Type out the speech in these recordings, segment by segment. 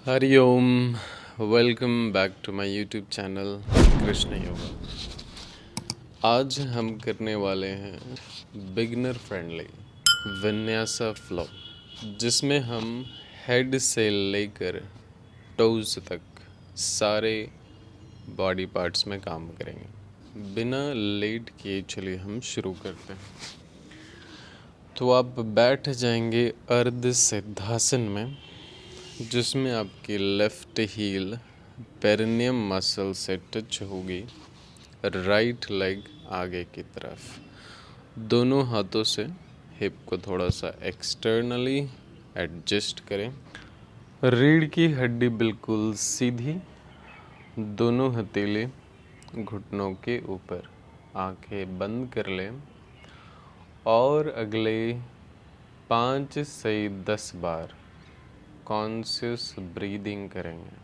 Hariom. Welcome back to my YouTube channel Krishna yoga. आज हम करने वाले हैं बिगनर फ्रेंडली विन्यासा फ्लो, जिसमें हम हेड से लेकर टोज तक सारे बॉडी पार्ट्स में काम करेंगे। बिना लेट किए चलिए हम शुरू करते हैं। तो आप बैठ जाएंगे अर्ध सिद्धासन में, जिसमें आपकी लेफ्ट हील पेरिनियम मसल से टच होगी, राइट लेग आगे की तरफ। दोनों हाथों से हिप को थोड़ा सा एक्सटर्नली एडजस्ट करें। रीढ़ की हड्डी बिल्कुल सीधी, दोनों हथेली घुटनों के ऊपर। आंखें बंद कर लें और अगले 5 से 10 बार कॉन्शियस ब्रीदिंग करेंगे।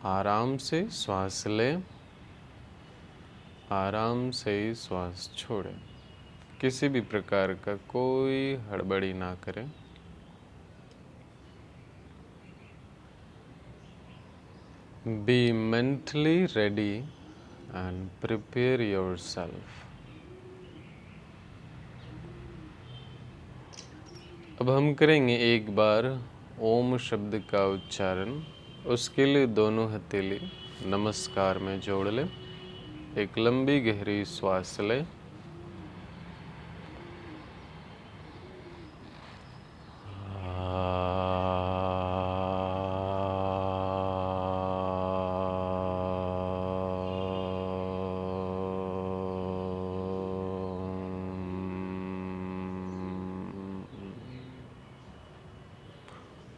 आराम से श्वास लें, आराम से श्वास छोड़ें। किसी भी प्रकार का कोई हड़बड़ी ना करें। Be mentally ready and prepare yourself. अब हम करेंगे एक बार ओम शब्द का उच्चारण। उसके लिए दोनों हथेली नमस्कार में जोड़ लें। एक लंबी गहरी श्वास लें।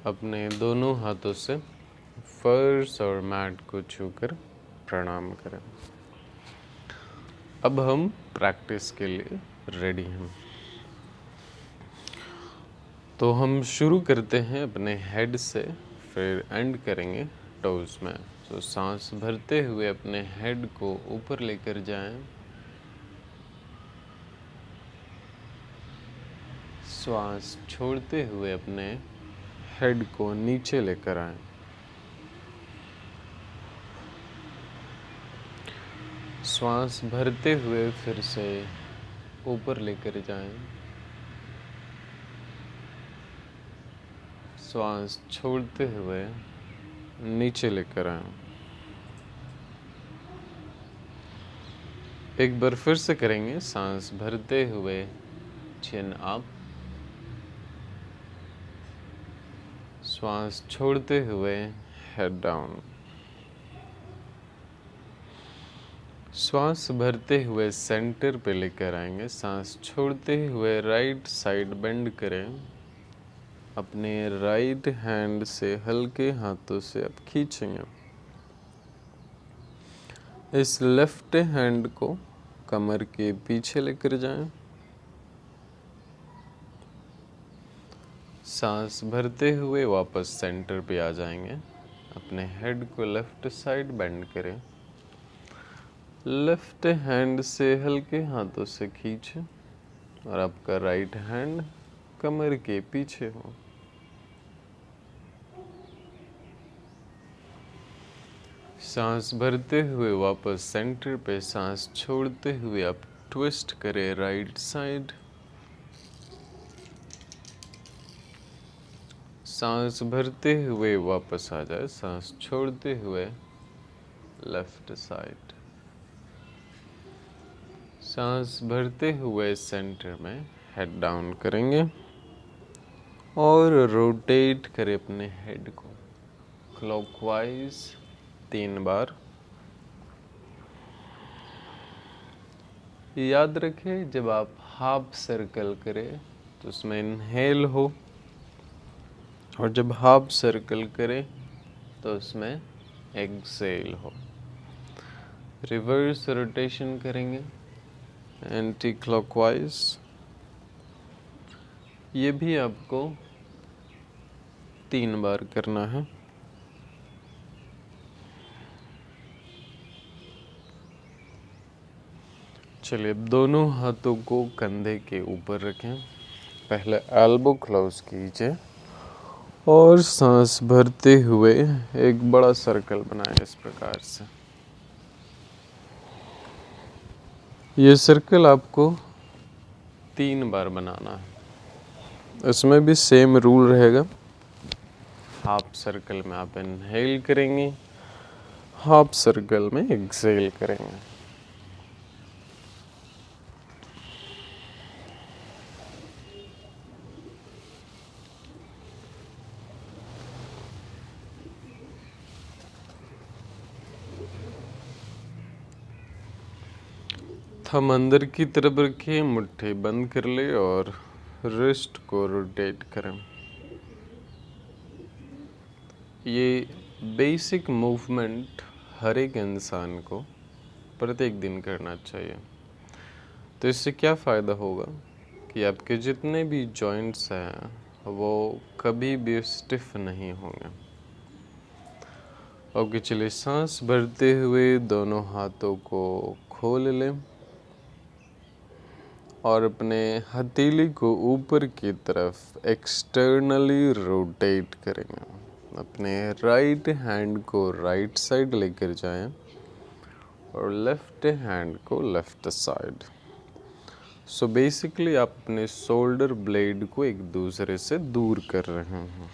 अपने दोनों हाथों से फर्श और मैट को छूकर प्रणाम करें। अब हम प्रैक्टिस के लिए रेडी हैं। तो हम शुरू करते हैं अपने हेड से, फिर एंड करेंगे टोज में। तो सांस भरते हुए अपने हेड को ऊपर लेकर जाएं। श्वास छोड़ते हुए अपने हेड को नीचे लेकर आएं। श्वास भरते हुए फिर से ऊपर लेकर जाएं। श्वास छोड़ते हुए नीचे लेकर आएं। एक बार फिर से करेंगे। सांस भरते हुए चिन अप, श्वास छोड़ते हुए हेड डाउन। श्वास भरते हुए सेंटर पे लेकर आएंगे। सांस छोड़ते हुए राइट साइड बेंड करें। अपने राइट हैंड से हल्के हाथों से अब खींचेंगे। इस लेफ्ट हैंड को कमर के पीछे लेकर जाएं। सांस भरते हुए वापस सेंटर पे आ जाएंगे। अपने हेड को लेफ्ट साइड बेंड करें। लेफ्ट हैंड से हल्के हाथों से खींचें और आपका राइट हैंड कमर के पीछे हो। सांस भरते हुए वापस सेंटर पे, सांस छोड़ते हुए आप ट्विस्ट करें राइट साइड। सांस भरते हुए वापस आ जाए। सांस छोड़ते हुए लेफ्ट साइड। सांस भरते हुए सेंटर में हेड डाउन करेंगे और रोटेट करें अपने हेड को क्लॉकवाइज 3 बार। याद रखें, जब आप हाफ सर्कल करें तो उसमें इनहेल हो, और जब हाफ सर्कल करें तो उसमें एक्सेल हो। रिवर्स रोटेशन करेंगे एंटी क्लॉकवाइज। ये भी आपको 3 बार करना है। चलिए, दोनों हाथों को कंधे के ऊपर रखें। पहले एल्बो क्लोज कीजिए और सांस भरते हुए एक बड़ा सर्कल बनाएं इस प्रकार से। ये सर्कल आपको 3 बार बनाना है। इसमें भी सेम रूल रहेगा। हाफ सर्कल में आप इनहेल करेंगे, हाफ सर्कल में एक्सहेल करेंगे। थंब अंदर की तरफ रखिए, मुट्ठी बंद कर ले और रिस्ट को रोटेट करें। ये बेसिक मूवमेंट हर एक इंसान को प्रत्येक दिन करना चाहिए। तो इससे क्या फ़ायदा होगा कि आपके जितने भी जॉइंट्स हैं वो कभी भी स्टिफ नहीं होंगे। ओके, चलिए सांस भरते हुए दोनों हाथों को खोल लें और अपने हथेली को ऊपर की तरफ एक्सटर्नली रोटेट करेंगे। अपने राइट हैंड को राइट साइड लेकर जाएं और लेफ्ट हैंड को लेफ्ट साइड। सो बेसिकली आप अपने शोल्डर ब्लेड को एक दूसरे से दूर कर रहे हैं।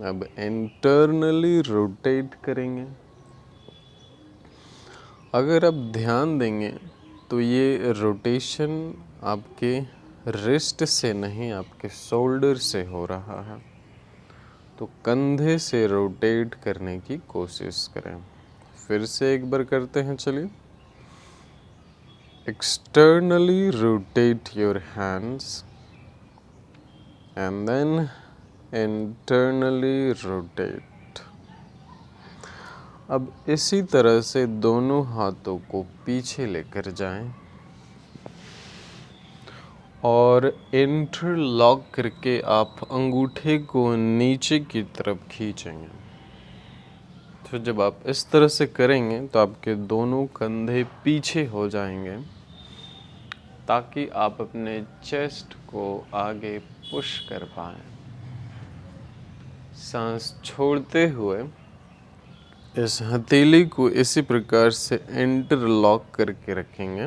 अब इंटरनली रोटेट करेंगे। अगर आप ध्यान देंगे तो ये रोटेशन आपके रिस्ट से नहीं, आपके शोल्डर से हो रहा है। तो कंधे से रोटेट करने की कोशिश करें। फिर से एक बार करते हैं, चलिए। Externally rotate your hands and then internally rotate. अब इसी तरह से दोनों हाथों को पीछे लेकर जाएं और इंटरलॉक करके आप अंगूठे को नीचे की तरफ खींचेंगे। तो जब आप इस तरह से करेंगे तो आपके दोनों कंधे पीछे हो जाएंगे ताकि आप अपने चेस्ट को आगे पुश कर पाएं। सांस छोड़ते हुए इस हथेली को इसी प्रकार से इंटरलॉक करके रखेंगे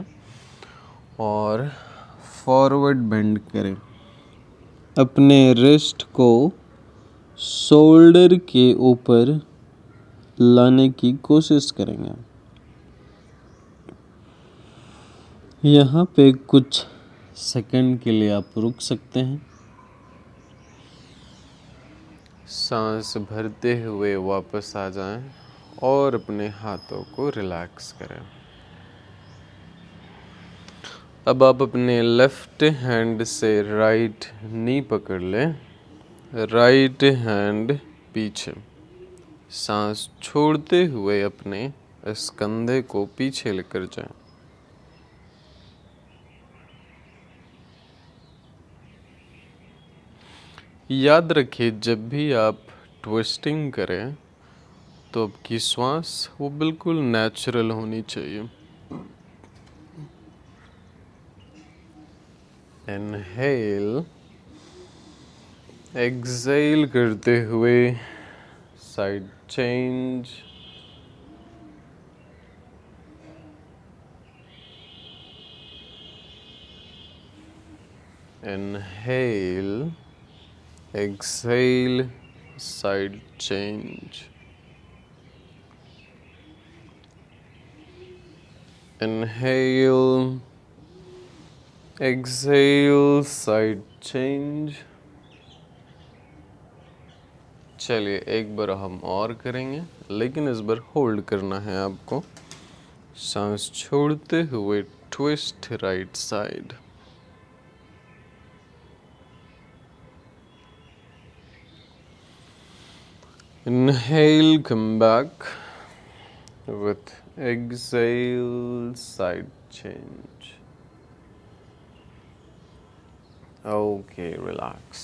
और फॉरवर्ड बेंड करें। अपने रिस्ट को शोल्डर के ऊपर लाने की कोशिश करेंगे। यहाँ पे कुछ सेकंड के लिए आप रुक सकते हैं। सांस भरते हुए वापस आ जाएं और अपने हाथों को रिलैक्स करें। अब आप अपने लेफ्ट हैंड से राइट नी पकड़ लें, राइट हैंड पीछे। सांस छोड़ते हुए अपने इस कंधे को पीछे लेकर जाएं। याद रखिए, जब भी आप ट्विस्टिंग करें तो आपकी श्वास वो बिल्कुल नेचुरल होनी चाहिए। इनहेल, एक्सहेल करते हुए side change. Inhale, exhale, side change. Inhale, exhale, side change. चलिए एक बार हम और करेंगे, लेकिन इस बार होल्ड करना है आपको। सांस छोड़ते हुए twist right side. Inhale, come back with exhale, side change. Okay, relax.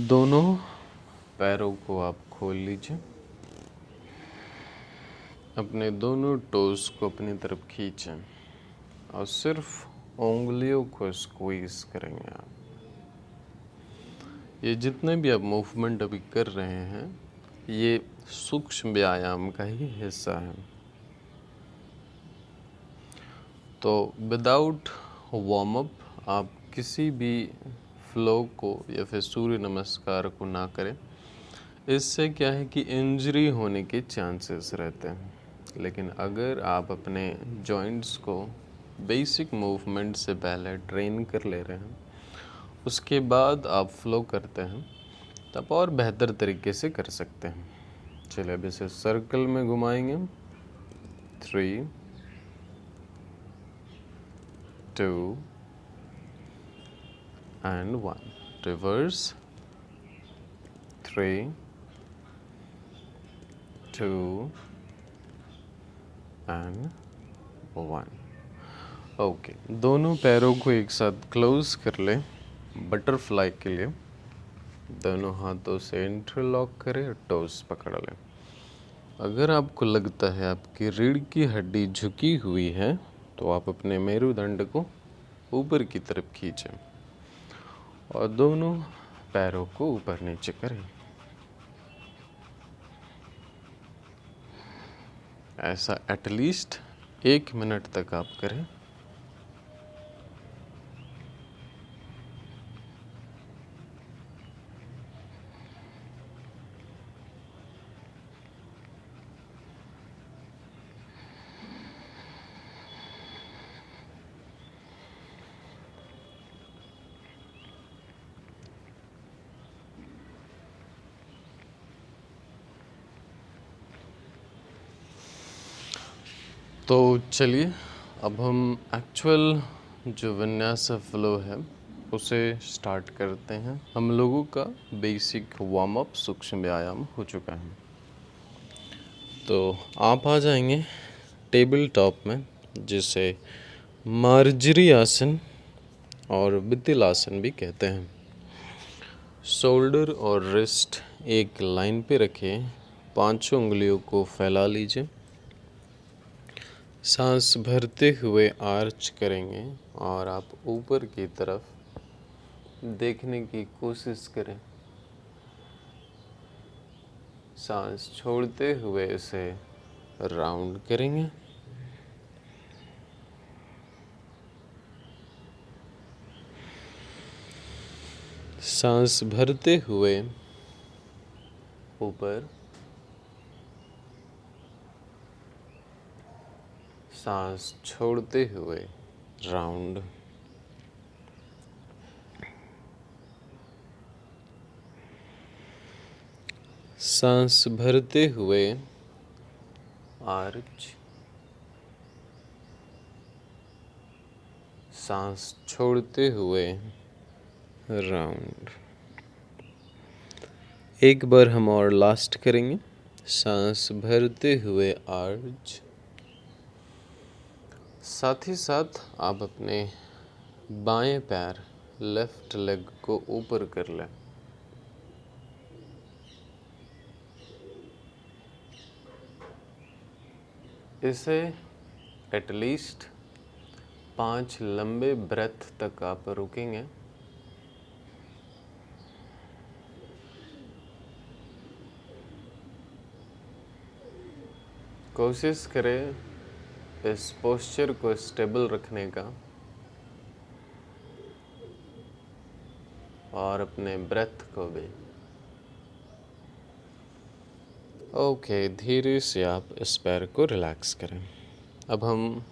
दोनों पैरों को आप खोल लीजिए। अपने दोनों टोस को अपनी तरफ खींचें और सिर्फ उंगलियों को स्क्वीज करेंगे आप। ये जितने भी आप मूवमेंट अभी कर रहे हैं, ये सूक्ष्म व्यायाम का ही हिस्सा है। तो विदाउट वार्म अप आप किसी भी फ्लो को या फिर सूर्य नमस्कार को ना करें। इससे क्या है कि इंजरी होने के चांसेस रहते हैं। लेकिन अगर आप अपने जॉइंट्स को बेसिक मूवमेंट से पहले ट्रेन कर ले रहे हैं, उसके बाद आप फ्लो करते हैं, तब और बेहतर तरीके से कर सकते हैं। चलिए अब इसे सर्कल में घुमाएंगे। 3 2 and 1, reverse 3 2 and 1। ओके, दोनों पैरों को एक साथ क्लोज कर लें बटरफ्लाई के लिए। दोनों हाथों से इंटरलॉक करें और टोस पकड़ लें। अगर आपको लगता है आपकी रीढ़ की हड्डी झुकी हुई है, तो आप अपने मेरुदंड को ऊपर की तरफ खींचें और दोनों पैरों को ऊपर नीचे करें। ऐसा एटलीस्ट 1 मिनट तक आप करें। तो चलिए अब हम एक्चुअल जो विन्यास फ्लो है उसे स्टार्ट करते हैं। हम लोगों का बेसिक वार्म अप सूक्ष्म व्यायाम हो चुका है। तो आप आ जाएंगे टेबल टॉप में, जिसे मार्जरी आसन और वितिल आसन भी कहते हैं। शोल्डर और रिस्ट एक लाइन पे रखें, 5 उंगलियों को फैला लीजिए। सांस भरते हुए आर्च करेंगे और आप ऊपर की तरफ देखने की कोशिश करें। सांस छोड़ते हुए इसे राउंड करेंगे। सांस भरते हुए ऊपर, सांस छोड़ते हुए राउंड। सांस भरते हुए आर्च, सांस छोड़ते हुए राउंड। एक बार हम और लास्ट करेंगे। सांस भरते हुए आर्च। साथ ही साथ आप अपने बाएं पैर लेफ्ट लेग को ऊपर कर लें। इसे एटलीस्ट 5 लंबे ब्रेथ तक आप रुकेंगे। कोशिश करें इस पोस्चर को स्टेबल रखने का और अपने ब्रेथ को भी। ओके, धीरे से आप इस पैर को रिलैक्स करें। अब हम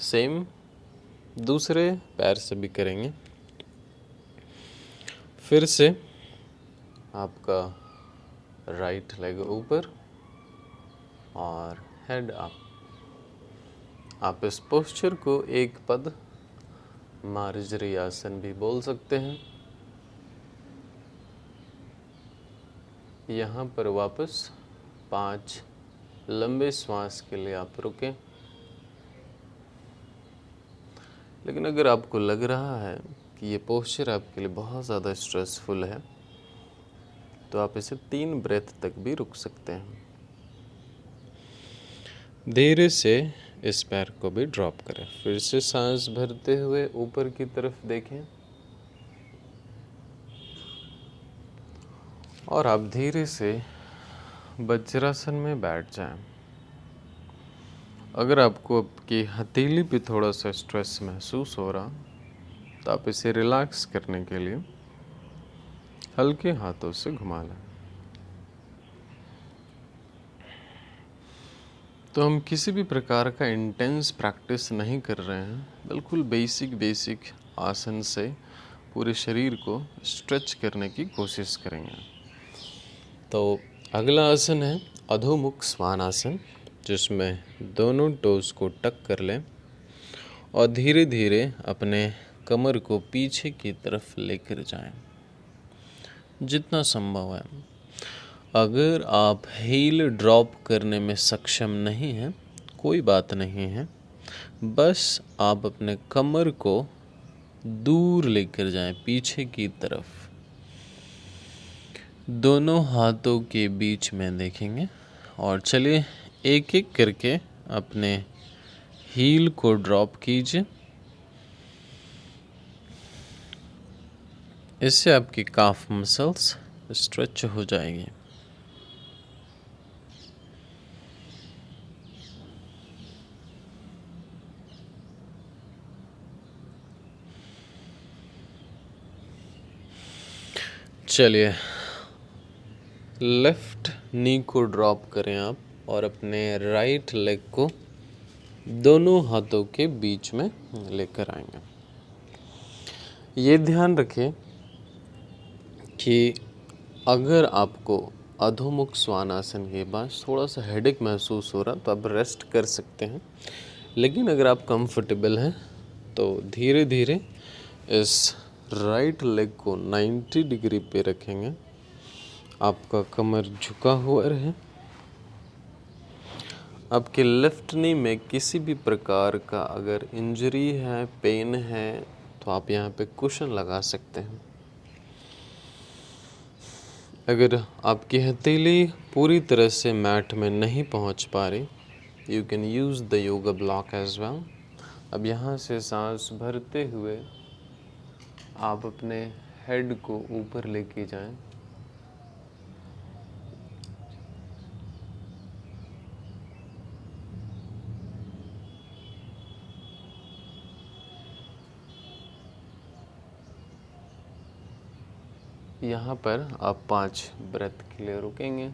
सेम दूसरे पैर से भी करेंगे। फिर से आपका राइट लेग ऊपर और हेड अप। आप इस पोस्चर को एक पद मार्जरी आसन भी बोल सकते हैं। यहाँ पर वापस 5 लंबे श्वास के लिए आप रुकें। लेकिन अगर आपको लग रहा है कि ये पोस्चर आपके लिए बहुत ज़्यादा स्ट्रेसफुल है, तो आप इसे 3 ब्रेथ तक भी रुक सकते हैं। धीरे से इस पैर को भी ड्रॉप करें। फिर से सांस भरते हुए ऊपर की तरफ देखें और आप धीरे से वज्रासन में बैठ जाएं। अगर आपको आपकी हथेली पे थोड़ा सा स्ट्रेस महसूस हो रहा तो आप इसे रिलैक्स करने के लिए हल्के हाथों से घुमा लें। तो हम किसी भी प्रकार का इंटेंस प्रैक्टिस नहीं कर रहे हैं, बिल्कुल बेसिक आसन से पूरे शरीर को स्ट्रेच करने की कोशिश करेंगे। तो अगला आसन है अधोमुख स्वानासन, जिसमें दोनों टोस को टक कर लें और धीरे धीरे अपने कमर को पीछे की तरफ लेकर जाएं जितना संभव है। अगर आप हील ड्रॉप करने में सक्षम नहीं हैं, कोई बात नहीं है, बस आप अपने कमर को दूर लेकर जाएं पीछे की तरफ। दोनों हाथों के बीच में देखेंगे और चलिए एक एक करके अपने हील को ड्रॉप कीजिए। इससे आपकी काफ मसल्स स्ट्रेच हो जाएगी। चलिए लेफ्ट नी को ड्रॉप करें आप और अपने राइट लेग को दोनों हाथों के बीच में लेकर आएंगे। ये ध्यान रखें कि अगर आपको अधोमुख स्वानासन के बाद थोड़ा सा हेडेक महसूस हो रहा तो आप रेस्ट कर सकते हैं, लेकिन अगर आप कंफर्टेबल हैं तो धीरे धीरे इस राइट लेग को 90 डिग्री पे रखेंगे। आपका कमर झुका हुआ रहे। आपके लेफ्ट नी में किसी भी प्रकार का अगर इंजरी है, पेन है, तो आप यहाँ पे कुशन लगा सकते हैं। अगर आपकी हथेली पूरी तरह से मैट में नहीं पहुँच पा रही, you can use the yoga block as well. अब यहाँ से सांस भरते हुए आप अपने हेड को ऊपर लेके जाएं। यहाँ पर आप 5 ब्रेथ के लिए रुकेंगे।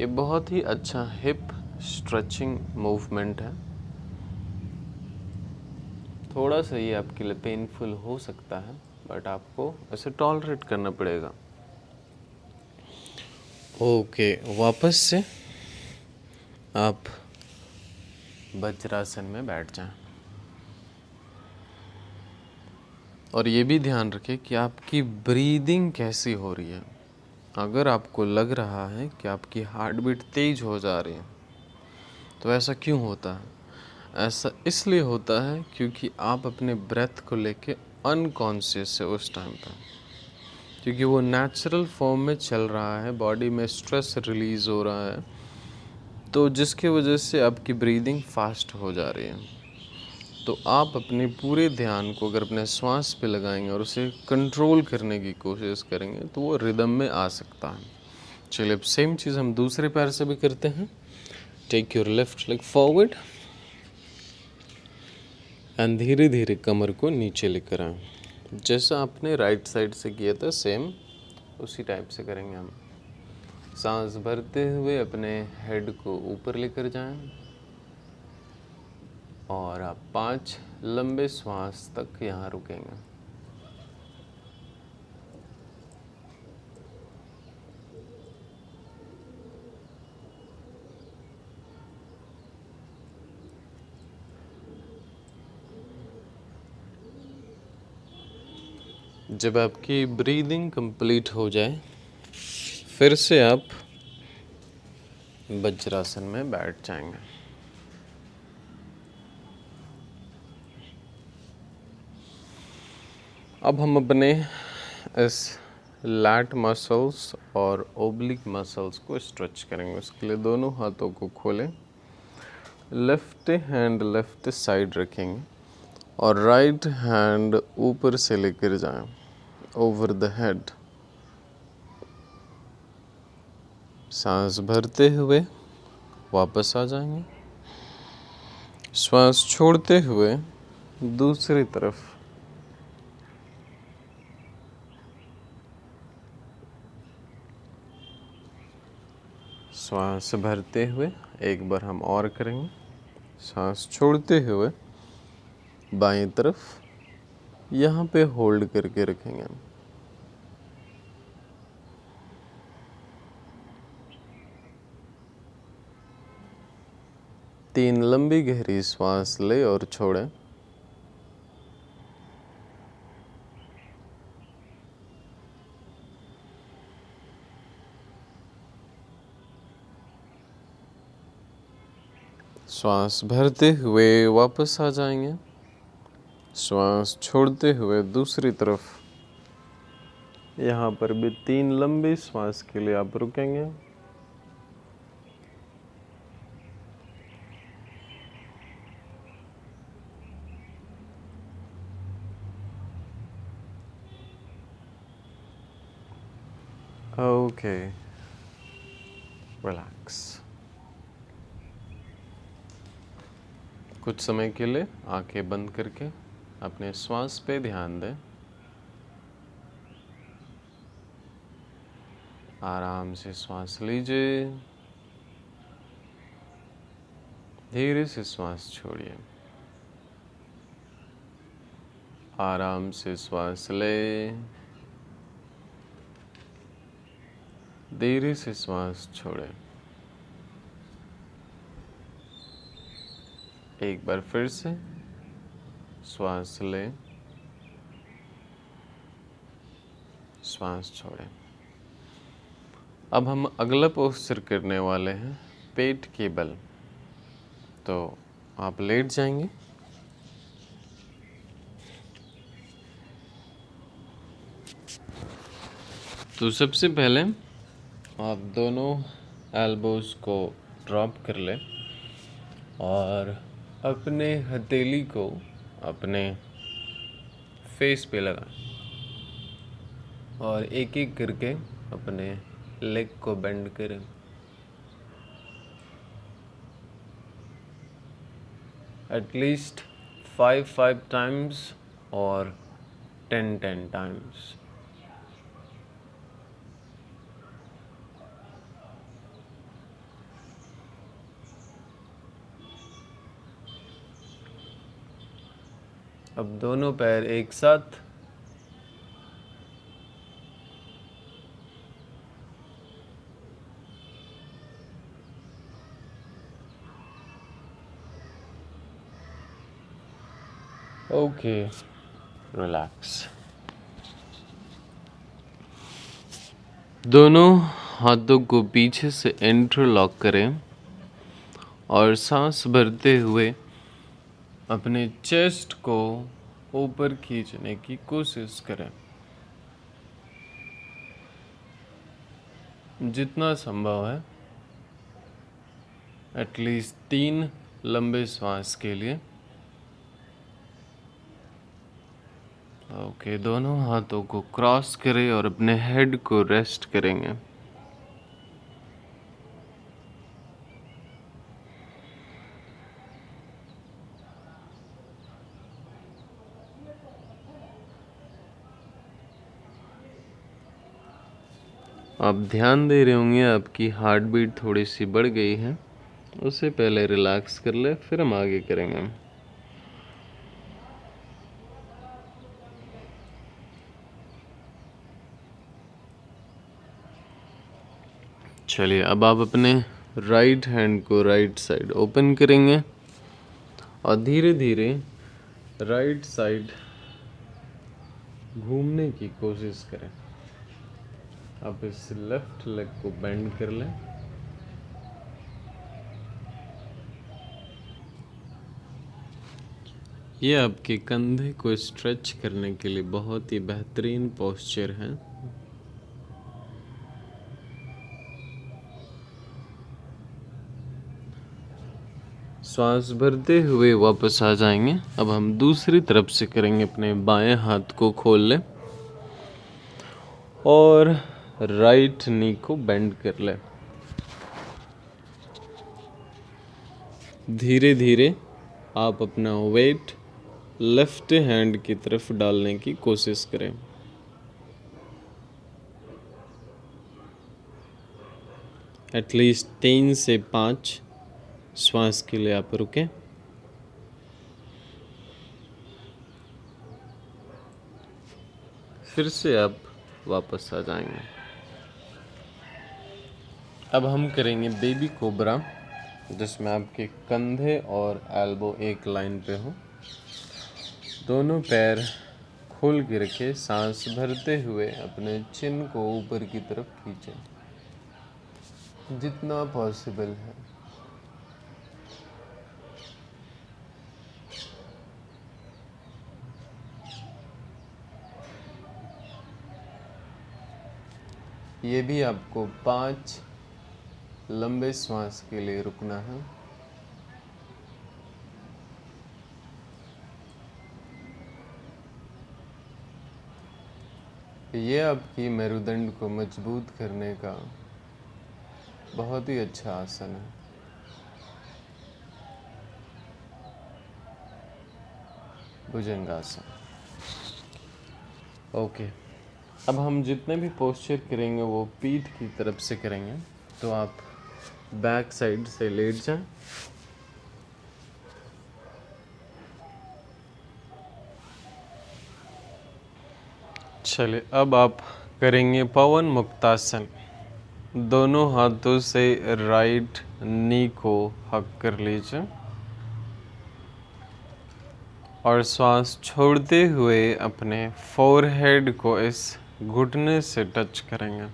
ये बहुत ही अच्छा हिप स्ट्रेचिंग मूवमेंट है। थोड़ा सा ये आपके लिए पेनफुल हो सकता है, बट आपको इसे टॉलरेट करना पड़ेगा। ओके, वापस से आप वज्रासन में बैठ जाएं और ये भी ध्यान रखें कि आपकी ब्रीदिंग कैसी हो रही है। अगर आपको लग रहा है कि आपकी हार्ट बीट तेज हो जा रही है तो ऐसा क्यों होता है? ऐसा इसलिए होता है क्योंकि आप अपने ब्रेथ को लेके अनकॉन्शियस है उस टाइम पर, क्योंकि वो नेचुरल फॉर्म में चल रहा है, बॉडी में स्ट्रेस रिलीज़ हो रहा है, तो जिसकी वजह से आपकी ब्रीदिंग फास्ट हो जा रही है। तो आप अपने पूरे ध्यान को अगर अपने श्वास पे लगाएंगे और उसे कंट्रोल करने की कोशिश करेंगे तो वो रिदम में आ सकता है। चलिए अब सेम चीज़ हम दूसरे पैर से भी करते हैं। Take your left leg forward and धीरे धीरे कमर को नीचे लेकर आएं। जैसा आपने राइट साइड से किया था सेम उसी टाइप से करेंगे हम। सांस भरते हुए अपने हेड को ऊपर लेकर जाएं और आप 5 लंबे श्वास तक यहाँ रुकेंगे। जब आपकी ब्रीदिंग कंप्लीट हो जाए फिर से आप वज्रासन में बैठ जाएंगे। अब हम अपने इस लैट मसल्स और ओब्लिक मसल्स को स्ट्रेच करेंगे। उसके लिए दोनों हाथों को खोलें लेफ्ट हैंड लेफ्ट साइड रखेंगे और राइट हैंड ऊपर से लेकर जाएं ओवर द हेड। सांस भरते हुए वापस आ जाएंगे, श्वास छोड़ते हुए दूसरी तरफ। श्वास भरते हुए एक बार हम और करेंगे, सांस छोड़ते हुए बाईं तरफ, यहाँ पे होल्ड करके रखेंगे। 3 लंबी गहरी श्वास ले और छोड़ें। श्वास भरते हुए वापस आ जाएंगे, श्वास छोड़ते हुए दूसरी तरफ। यहाँ पर भी 3 लंबी श्वास के लिए आप रुकेंगे। Okay, relax. कुछ समय के लिए आंखें बंद करके अपने श्वास पे ध्यान दें। आराम से श्वास लीजिए, धीरे से श्वास छोड़िए। आराम से श्वास ले, धीरे से श्वास छोड़े। एक बार फिर से श्वास ले, श्वास छोड़े। अब हम अगला पोस्चर करने वाले हैं पेट के बल। तो आप लेट जाएंगे, तो सबसे पहले आप दोनों एल्बोज को ड्रॉप कर लें और अपने हथेली को अपने फेस पे लगाएं और एक एक करके अपने लेग को बेंड करें। एटलीस्ट 5 टाइम्स और 10 टाइम्स। अब दोनों पैर एक साथ, ओके, रिलैक्स। दोनों हाथों को पीछे से इंटरलॉक करें और सांस भरते हुए अपने चेस्ट को ऊपर खींचने की कोशिश करें। जितना संभव है, एटलीस्ट 3 लंबे श्वास के लिए। ओके, दोनों हाथों को क्रॉस करें और अपने हेड को रेस्ट करेंगे। आप ध्यान दे रहे होंगे आपकी हार्ट बीट थोड़ी सी बढ़ गई है। उससे पहले रिलैक्स कर ले, फिर हम आगे करेंगे। चलिए, अब आप अपने राइट हैंड को राइट साइड ओपन करेंगे और धीरे धीरे राइट साइड घूमने की कोशिश करें। आप इस लेफ्ट लेग को बेंड कर लें। ये आपके कंधे को स्ट्रेच करने के लिए बहुत ही बेहतरीन पोस्चर है। श्वास भरते हुए वापस आ जाएंगे। अब हम दूसरी तरफ से करेंगे, अपने बाएं हाथ को खोल लें और राइट नी को बेंड कर लें। धीरे धीरे आप अपना वेट लेफ्ट हैंड की तरफ डालने की कोशिश करें। एटलीस्ट 3 से 5 श्वास के लिए आप रुकें। फिर से आप वापस आ जाएंगे। अब हम करेंगे बेबी कोबरा, जिसमें आपके कंधे और एल्बो एक लाइन पे हो। दोनों पैर खोल के रखें, सांस भरते हुए अपने चिन को ऊपर की तरफ खींचें जितना पॉसिबल है। ये भी आपको 5 लंबे श्वास के लिए रुकना है। ये आपकी मेरुदंड को मजबूत करने का बहुत ही अच्छा आसन है। भुजंगासन। ओके, अब हम जितने भी पोस्चर करेंगे वो पीठ की तरफ से करेंगे। तो आप बैक साइड से लेट जाएं। चलिए, अब आप करेंगे पवन मुक्तासन। दोनों हाथों से राइट नी को हक कर लीजिए और श्वास छोड़ते हुए अपने फोरहेड को इस घुटने से टच करेंगे।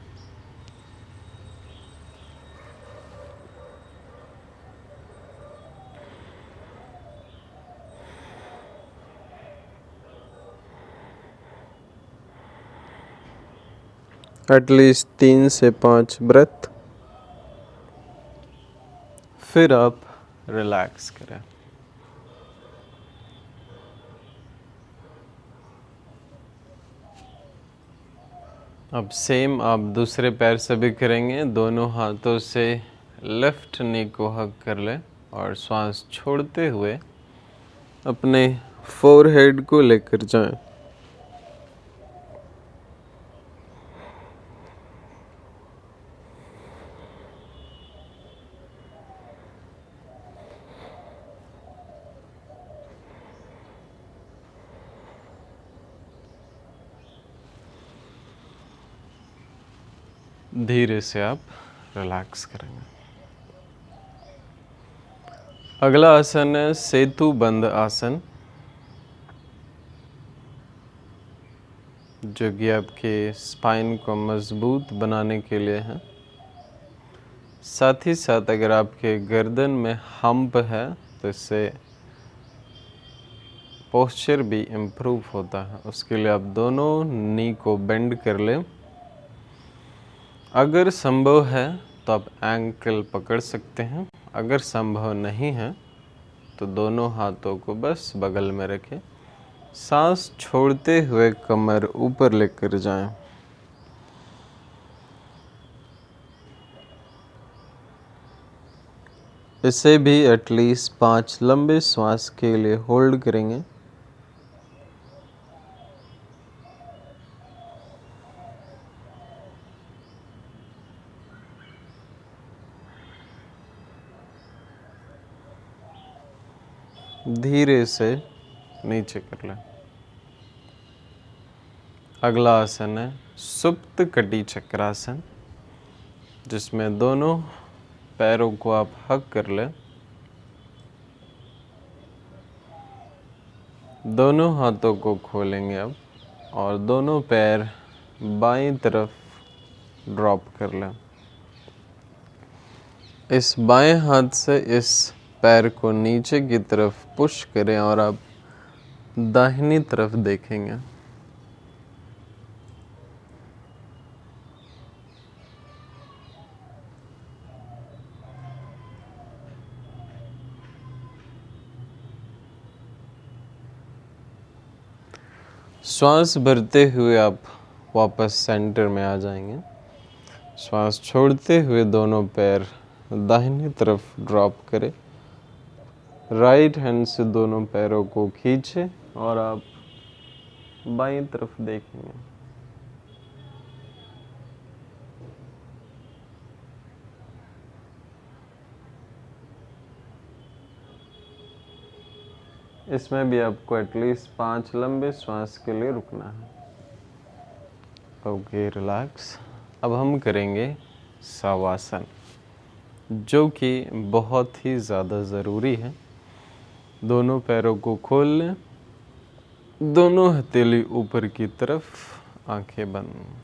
एटलीस्ट 3 से 5 ब्रेथ। फिर आप रिलैक्स करें। अब सेम आप दूसरे पैर से भी करेंगे। दोनों हाथों से लेफ्ट नी को हक कर लें और श्वास छोड़ते हुए अपने फोरहेड को लेकर जाएं। धीरे से आप रिलैक्स करेंगे। अगला आसन है सेतु बंद आसन, जो कि आपके स्पाइन को मजबूत बनाने के लिए है। साथ ही साथ अगर आपके गर्दन में हम्प है तो इससे पोस्चर भी इम्प्रूव होता है। उसके लिए आप दोनों नी को बेंड कर लें। अगर संभव है तो आप एंकल पकड़ सकते हैं। अगर संभव नहीं है तो दोनों हाथों को बस बगल में रखें। सांस छोड़ते हुए कमर ऊपर लेकर जाएं। इसे भी एटलीस्ट 5 लंबे श्वास के लिए होल्ड करेंगे। धीरे से नीचे कर लें। अगला आसन है सुप्त कटी चक्रासन, जिसमें दोनों पैरों को आप हक कर लें। दोनों हाथों को खोलेंगे अब और दोनों पैर बाईं तरफ ड्रॉप कर लें। इस बाएं हाथ से इस पैर को नीचे की तरफ पुश करें और आप दाहिनी तरफ देखेंगे। श्वास भरते हुए आप वापस सेंटर में आ जाएंगे। श्वास छोड़ते हुए दोनों पैर दाहिनी तरफ ड्रॉप करें। राइट हैंड से दोनों पैरों को खींचे और आप बाईं तरफ देखेंगे। इसमें भी आपको एटलीस्ट 5 लंबे श्वास के लिए रुकना है। Okay, relax. अब हम करेंगे शवासन, जो कि बहुत ही ज़्यादा ज़रूरी है। दोनों पैरों को खोल लें, दोनों हथेली ऊपर की तरफ, आंखें बंद।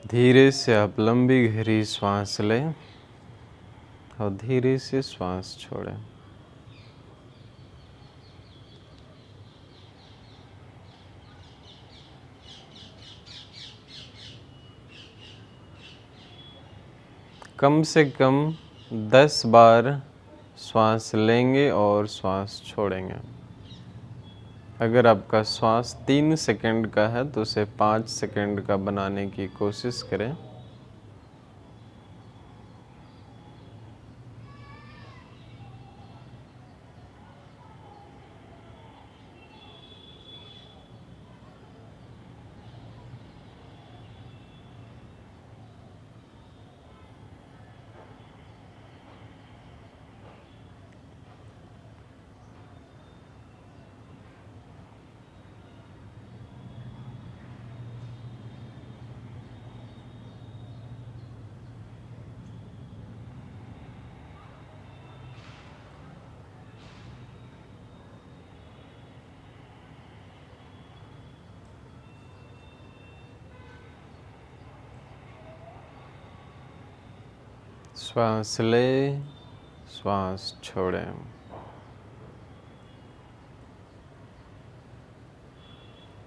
धीरे से आप लंबी गहरी श्वास लें और धीरे से श्वास छोड़ें। कम से कम 10 बार श्वास लेंगे और श्वास छोड़ेंगे। अगर आपका श्वास 3 सेकंड का है तो उसे 5 सेकंड का बनाने की कोशिश करें। श्वास लें, श्वास छोड़ें।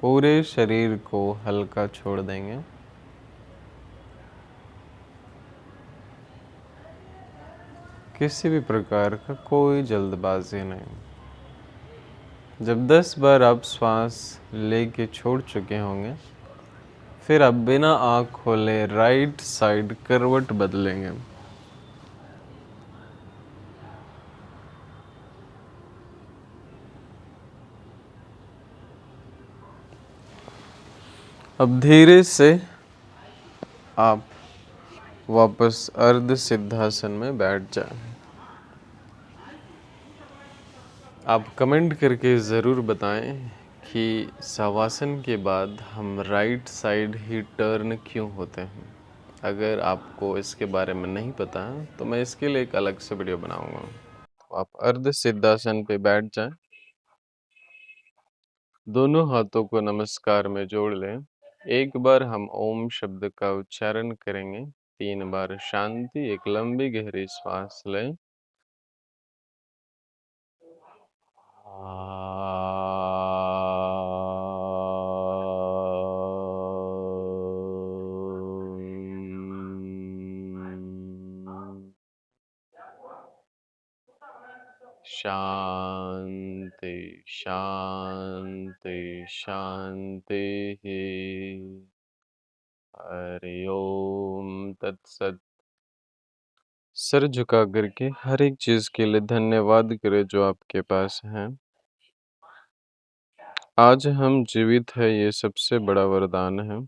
पूरे शरीर को हल्का छोड़ देंगे। किसी भी प्रकार का कोई जल्दबाजी नहीं। जब 10 बार आप श्वास लेके छोड़ चुके होंगे, फिर आप बिना आँख खोले राइट साइड करवट बदलेंगे। अब धीरे से आप वापस अर्ध सिद्धासन में बैठ जाएं। आप कमेंट करके ज़रूर बताएं कि शवासन के बाद हम राइट साइड ही टर्न क्यों होते हैं। अगर आपको इसके बारे में नहीं पता है तो मैं इसके लिए एक अलग से वीडियो बनाऊंगा। तो आप अर्ध सिद्धासन पे बैठ जाएं। दोनों हाथों को नमस्कार में जोड़ लें। एक बार हम ओम शब्द का उच्चारण करेंगे। 3 बार शांति, एक लंबी गहरी श्वास लें। शांति शांति शांति। हरि ओम तत्सत। सर झुका करके हर एक चीज के लिए धन्यवाद करें जो आपके पास है। आज हम जीवित है, ये सबसे बड़ा वरदान है।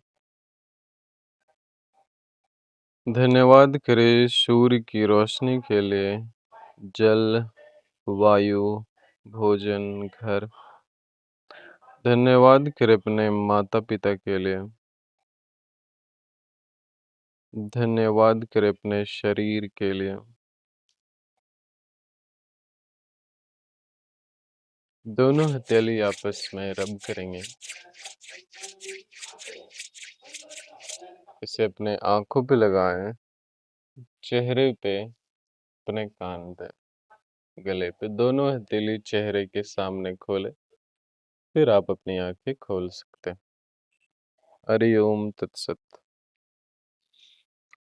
धन्यवाद करें सूर्य की रोशनी के लिए, जल, वायु, भोजन, घर। धन्यवाद करें अपने माता पिता के लिए। धन्यवाद करें अपने शरीर के लिए। दोनों हथेली आपस में रब करेंगे। इसे अपने आंखों पे लगाएं, चेहरे पे, अपने कान पे, गले पे। दोनों हथेली चेहरे के सामने खोले, फिर आप अपनी आंखें खोल सकते हैं। हरि ओम तत्सत।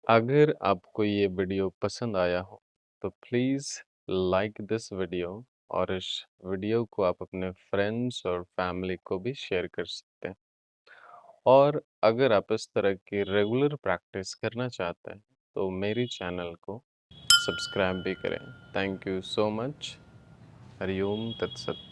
अगर आपको ये वीडियो पसंद आया हो तो प्लीज़ लाइक दिस वीडियो और इस वीडियो को आप अपने फ्रेंड्स और फैमिली को भी शेयर कर सकते हैं। और अगर आप इस तरह की रेगुलर प्रैक्टिस करना चाहते हैं तो मेरी चैनल को सब्सक्राइब भी करें। Thank you so much. Hariom तत्सत।